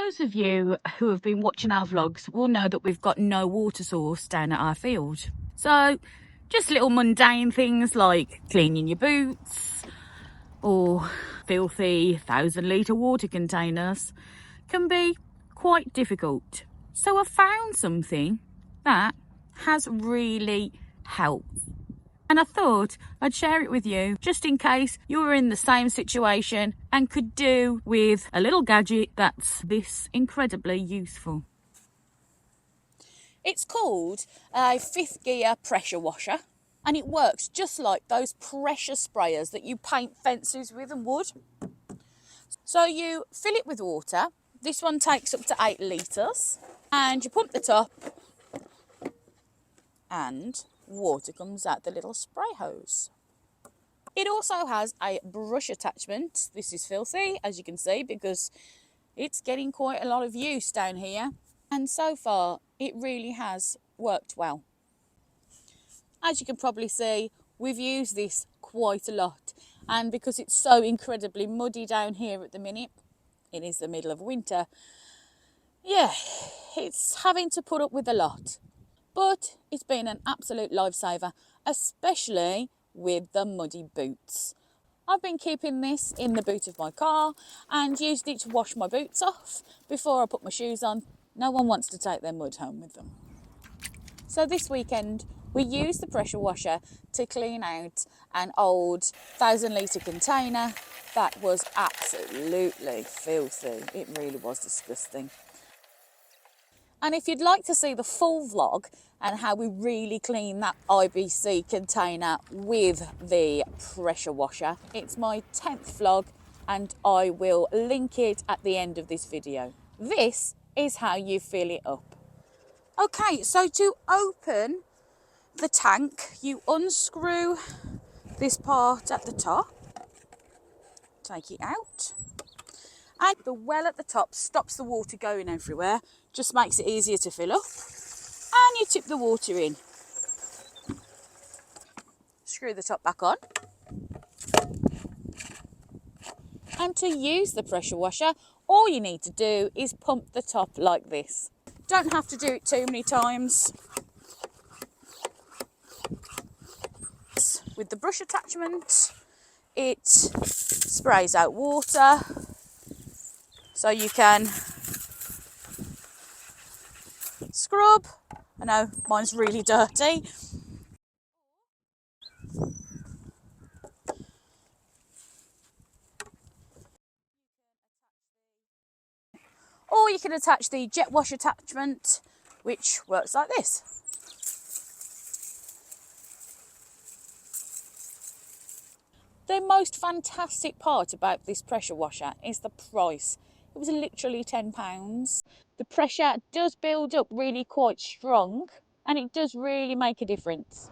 Those of you who have been watching our vlogs will know that we've got no water source down at our field. So just little mundane things like cleaning your boots or filthy 1,000-litre water containers can be quite difficult. So I found something that has really helped. And I thought I'd share it with you just in case you were in the same situation and could do with a little gadget that's this incredibly useful. It's called a 5th gear pressure washer, and it works just like those pressure sprayers that you paint fences with and wood. So you fill it with water. This one takes up to 8 litres, and you pump the top and water comes out the little spray hose. It also has a brush attachment. This is filthy, as you can see, because it's getting quite a lot of use down here, and so far it really has worked well. As you can probably see, we've used this quite a lot, and because it's so incredibly muddy down here at the minute, it is the middle of winter, yeah, it's having to put up with a lot. But it's been an absolute lifesaver, especially with the muddy boots. I've been keeping this in the boot of my car and used it to wash my boots off before I put my shoes on. No one wants to take their mud home with them. So this weekend we used the pressure washer to clean out an old 1,000-litre container that was absolutely filthy. It really was disgusting. And if you'd like to see the full vlog and how we really clean that IBC container with the pressure washer, it's my 10th vlog and I will link it at the end of this video. This is how you fill it up. Okay, so to open the tank, you unscrew this part at the top, take it out. And the well at the top stops the water going everywhere, just makes it easier to fill up. And you tip the water in. Screw the top back on. And to use the pressure washer, all you need to do is pump the top like this. Don't have to do it too many times. With the brush attachment, it sprays out water. So you can scrub. I know mine's really dirty. Or you can attach the jet wash attachment, which works like this. The most fantastic part about this pressure washer is the price. It was literally £10. The pressure does build up really quite strong and it does really make a difference.